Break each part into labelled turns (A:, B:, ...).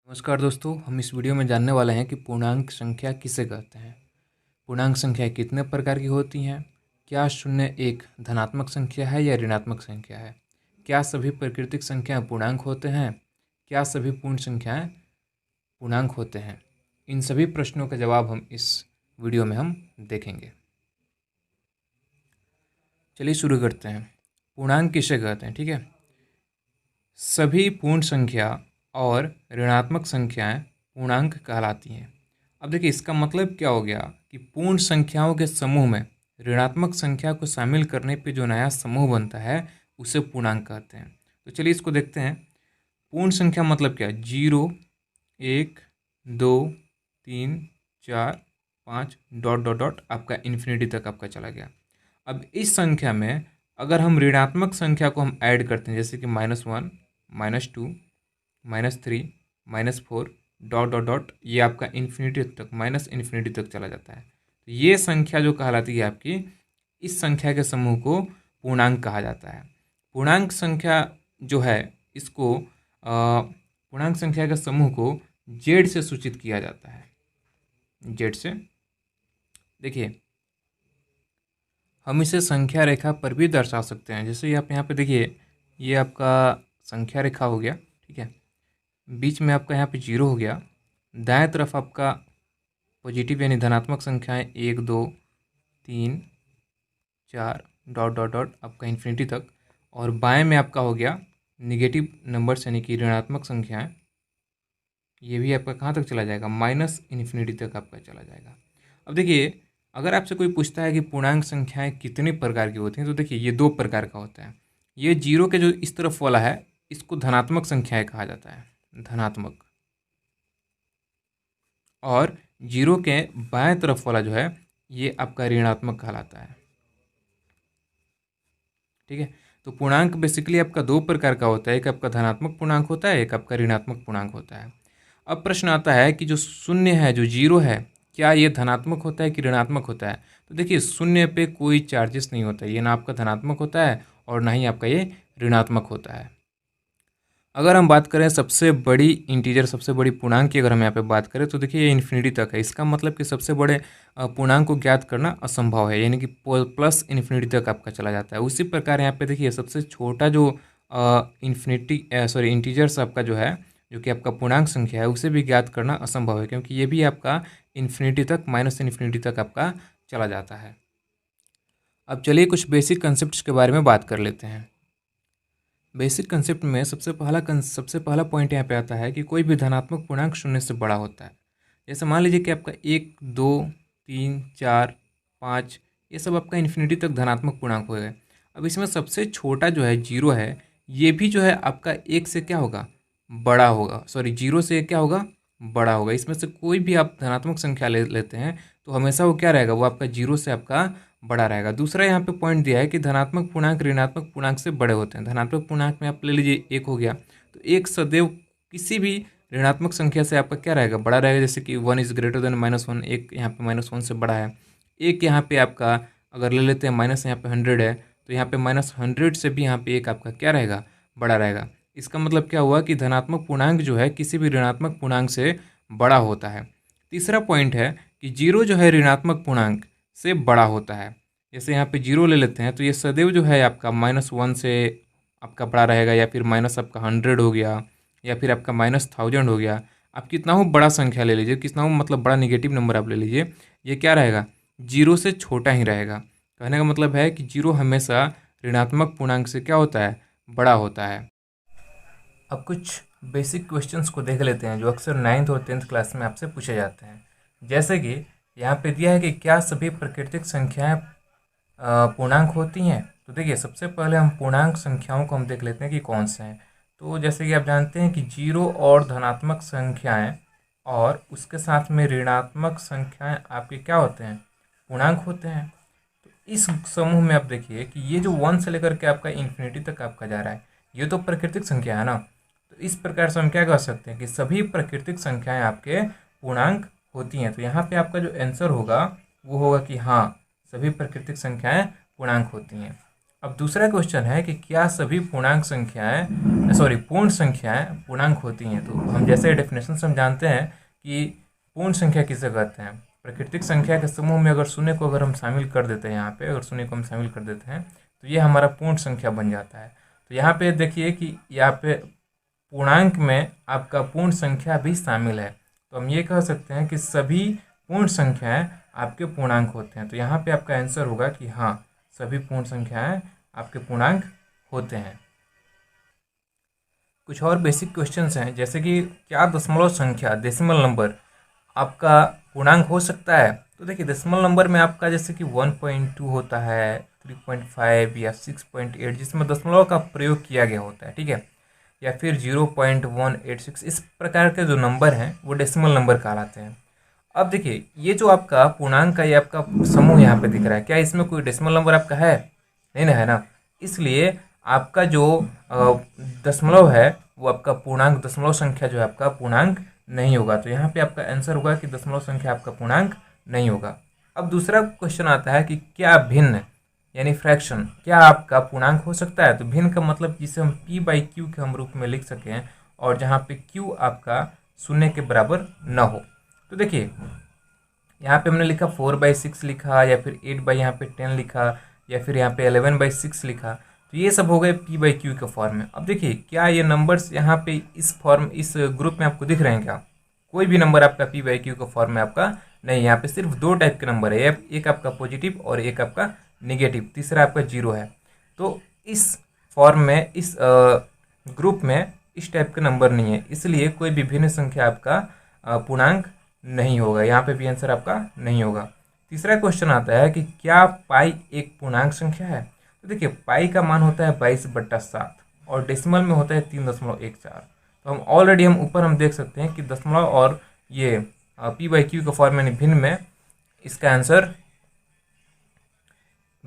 A: नमस्कार दोस्तों, हम इस वीडियो में जानने वाले हैं कि पूर्णांक संख्या किसे कहते हैं। पूर्णांक संख्या कितने प्रकार की होती हैं? क्या शून्य एक धनात्मक संख्या है या ऋणात्मक संख्या है? क्या सभी प्राकृतिक संख्याएं पूर्णांक होते हैं? क्या सभी पूर्ण संख्याएं पूर्णांक होते हैं? इन सभी प्रश्नों का जवाब हम इस वीडियो में हम देखेंगे। चलिए शुरू करते हैं। पूर्णांक किसे कहते हैं? ठीक है, सभी पूर्ण संख्या और ऋणात्मक संख्याएं पूर्णांक कहलाती हैं। अब देखिए, इसका मतलब क्या हो गया कि पूर्ण संख्याओं के समूह में ऋणात्मक संख्या को शामिल करने पे जो नया समूह बनता है उसे पूर्णांक कहते हैं। तो चलिए इसको देखते हैं। पूर्ण संख्या मतलब क्या? 0, 1, 2, 3, 4, 5 डॉट डॉट डॉट आपका इन्फिनिटी तक आपका चला गया। अब इस संख्या में अगर हम ऋणात्मक संख्या को हम ऐड करते हैं, जैसे कि -1, -2, -3, -4 डॉट डॉट डॉट, ये आपका इन्फिनिटी तक माइनस इन्फिनिटी तक चला जाता है। तो ये संख्या जो कहलाती है आपकी, इस संख्या के समूह को पूर्णांक कहा जाता है। पूर्णांक संख्या जो है इसको पूर्णांक संख्या के समूह को जेड से सूचित किया जाता है। जेड से देखिए, हम इसे संख्या रेखा पर भी दर्शा सकते हैं। जैसे आप यहाँ पे देखिए, ये आपका संख्या रेखा हो गया, ठीक है। बीच में आपका यहाँ पे 0 हो गया। दाएं तरफ आपका पॉजिटिव यानी धनात्मक संख्याएं 1, 2, 3, 4 डॉट डॉट डॉट आपका इन्फिनिटी तक, और बाएं में आपका हो गया निगेटिव नंबर्स यानी कि ऋणात्मक संख्याएं। ये भी आपका कहाँ तक चला जाएगा? माइनस इन्फिनिटी तक आपका चला जाएगा। अब देखिए, अगर आपसे कोई पूछता है कि पूर्णांक संख्याएं कितने प्रकार की होती हैं, तो देखिए ये 2 प्रकार का होता है। ये 0 के जो इस तरफ वाला है इसको धनात्मक संख्याएं कहा जाता है, धनात्मक। और 0 के बाएं तरफ वाला जो है ये आपका ऋणात्मक कहलाता है, ठीक है। तो पूर्णांक बेसिकली आपका 2 प्रकार का होता है, एक आपका धनात्मक पूर्णांक होता है, एक आपका ऋणात्मक पूर्णांक होता है। अब प्रश्न आता है कि जो शून्य है, जो 0 है, क्या ये धनात्मक होता है कि ऋणात्मक होता है? तो देखिए, शून्य पे कोई चार्जेस नहीं होता है, ये ना आपका धनात्मक होता है और ना ही आपका ये ऋणात्मक होता है। अगर हम बात करें सबसे बड़ी इंटीजर, सबसे बड़ी पूर्णांक की अगर हम यहाँ पे बात करें, तो देखिए ये इन्फिनिटी तक है। इसका मतलब कि सबसे बड़े पूर्णांक को ज्ञात करना असंभव है, यानी कि प्लस इन्फिनिटी तक आपका चला जाता है। उसी प्रकार यहाँ पे देखिए, सबसे छोटा जो इंटीजर्स आपका जो है, जो कि आपका पूर्णांक संख्या है, उसे भी ज्ञात करना असंभव है, क्योंकि ये भी आपका इन्फिनिटी तक माइनस इन्फिनिटी तक आपका चला जाता है। अब चलिए कुछ बेसिक कंसेप्ट के बारे में बात कर लेते हैं। बेसिक कंसेप्ट में सबसे पहला पॉइंट यहाँ पे आता है कि कोई भी धनात्मक पूर्णांक शून्य से बड़ा होता है। जैसे मान लीजिए कि आपका 1, 2, 3, 4, 5 ये सब आपका इन्फिनिटी तक धनात्मक पूर्णांक हो गए। अब इसमें सबसे छोटा जो है 0 है, ये भी जो है आपका 1 से क्या होगा? बड़ा होगा। सॉरी, 0 से क्या होगा? बड़ा होगा। इसमें से कोई भी आप धनात्मक संख्या ले लेते हैं तो हमेशा वो क्या रहेगा? वो आपका 0 से आपका बड़ा रहेगा। दूसरा यहाँ पे पॉइंट दिया है कि धनात्मक पूर्णांक ऋणात्मक पूर्णांक से बड़े होते हैं। धनात्मक पूर्णांक में आप ले लीजिए 1 हो गया, तो 1 सदैव किसी भी ऋणात्मक संख्या से आपका क्या रहेगा? बड़ा रहेगा। जैसे कि 1 इज़ ग्रेटर देन -1, एक यहाँ पे -1 से बड़ा है। एक यहाँ पे आपका अगर ले लेते हैं माइनस यहाँ पे 100 है, तो यहाँ पे -100 से भी यहाँ पे एक आपका क्या रहेगा? बड़ा रहेगा। इसका मतलब क्या हुआ कि धनात्मक पूर्णांक जो है किसी भी ऋणात्मक पूर्णांक से बड़ा होता है। तीसरा पॉइंट है कि 0 जो है ऋणात्मक पूर्णांक से बड़ा होता है। जैसे यहाँ पे 0 ले लेते हैं तो ये सदैव जो है आपका -1 से आपका बड़ा रहेगा, या फिर माइनस आपका 100 हो गया, या फिर आपका -1000 हो गया। आप कितना हो बड़ा संख्या ले लीजिए, कितना हो मतलब बड़ा निगेटिव नंबर आप ले लीजिए, ये क्या रहेगा? 0 से छोटा ही रहेगा। कहने का मतलब है कि 0 हमेशा ऋणात्मक पूर्णांक से क्या होता है? बड़ा होता है। अब कुछ बेसिक क्वेश्चंस को देख लेते हैं जो अक्सर 9th और 10th क्लास में आपसे पूछे जाते हैं। जैसे कि यहाँ पे दिया है कि क्या सभी प्राकृतिक संख्याएं पूर्णांक होती हैं? तो देखिए, सबसे पहले हम पूर्णांक संख्याओं को हम देख लेते हैं कि कौन से हैं। तो जैसे कि आप जानते हैं कि 0 और धनात्मक संख्याएं और उसके साथ में ऋणात्मक संख्याएं आपके क्या होते हैं? पूर्णांक होते हैं। तो इस समूह में आप देखिए कि ये जो 1 से लेकर के आपका इन्फिनिटी तक आपका जा रहा है, ये तो प्राकृतिक संख्या है ना। तो इस प्रकार से हम क्या कह सकते हैं कि सभी प्राकृतिक संख्याएं आपके पूर्णांक होती हैं। तो यहाँ पे आपका जो आंसर होगा वो होगा कि हाँ, सभी प्राकृतिक संख्याएं पूर्णांक होती हैं। अब दूसरा क्वेश्चन है कि क्या सभी पूर्णांक संख्याएं पूर्ण संख्याएं पूर्णांक होती हैं। तो हम जैसे डेफिनेशन से हम जानते हैं कि पूर्ण संख्या किसे कहते हैं। प्राकृतिक संख्या के समूह में अगर शून्य को अगर हम शामिल कर देते हैं, यहाँ पे अगर शून्य को हम शामिल कर देते हैं तो ये हमारा पूर्ण संख्या बन जाता है। तो यहाँ पे देखिए कि यहाँ पे पूर्णांक में आपका पूर्ण संख्या भी शामिल है, तो हम ये कह सकते हैं कि सभी पूर्ण संख्याएं आपके पूर्णांक होते हैं। तो यहाँ पे आपका आंसर होगा कि हाँ, सभी पूर्ण संख्याएं आपके पूर्णांक होते हैं। कुछ और बेसिक क्वेश्चंस हैं, जैसे कि क्या दशमलव संख्या डेसिमल नंबर आपका पूर्णांक हो सकता है। तो देखिए दशमलव नंबर में आपका जैसे कि 1.2 होता है, 3.5 या 6.8 जिसमें दशमलव का प्रयोग किया गया होता है, ठीक है, या फिर 0.186 इस प्रकार के जो नंबर हैं वो डेसिमल नंबर कहलाते हैं। अब देखिए ये जो आपका पूर्णांक का ये आपका समूह यहाँ पे दिख रहा है, क्या इसमें कोई डेसिमल नंबर आपका है? नहीं ना, है ना। इसलिए आपका जो दशमलव है वो आपका पूर्णांक, दशमलव संख्या जो है आपका पूर्णांक नहीं होगा। तो यहाँ पे आपका आंसर होगा कि दशमलव संख्या आपका पूर्णांक नहीं होगा। अब दूसरा क्वेश्चन आता है कि क्या भिन्न यानी फ्रैक्शन क्या आपका पूर्णांक हो सकता है। तो भिन्न का मतलब जिसे हम p/q के हम रूप में लिख सकें और जहाँ पे q आपका शून्य के बराबर न हो। तो देखिए यहाँ पे हमने लिखा 4/6 लिखा, या फिर 8 यहाँ पे 10 लिखा, या फिर यहाँ पे 11/6 लिखा। तो ये सब हो गए p/q के फॉर्म में। अब देखिए क्या ये नंबर्स यहाँ पे इस ग्रुप में आपको दिख रहे हैं क्या? कोई भी नंबर आपका p/q के फॉर्म में आपका नहीं। यहाँ पे सिर्फ दो टाइप के नंबर है, एक आपका पॉजिटिव और एक आपका निगेटिव, तीसरा आपका जीरो है। तो इस फॉर्म में, इस ग्रुप में इस टाइप के नंबर नहीं है, इसलिए कोई भी भिन्न संख्या आपका पूर्णांक नहीं होगा। यहाँ पे भी आंसर आपका नहीं होगा। तीसरा क्वेश्चन आता है कि क्या पाई एक पूर्णांक संख्या है। तो देखिए पाई का मान होता है 22/7 और डेसिमल में होता है 3.14। तो हम ऑलरेडी हम देख सकते हैं कि दशमलव और ये p/q का फॉर्म यानी भिन्न में इसका आंसर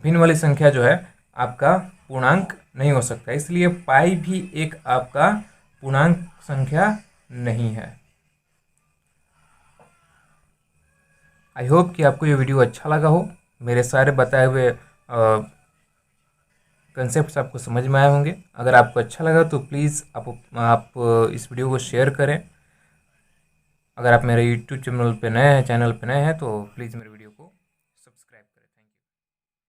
A: भिन्न वाली संख्या जो है आपका पूर्णांक नहीं हो सकता, इसलिए पाई भी एक आपका पूर्णांक संख्या नहीं है। आई होप कि आपको ये वीडियो अच्छा लगा हो, मेरे सारे बताए हुए कंसेप्ट्स आपको समझ में आए होंगे। अगर आपको अच्छा लगा तो प्लीज़ आप इस वीडियो को शेयर करें। अगर आप मेरे यूट्यूब चैनल पे नए हैं तो प्लीज़ मेरे वीडियो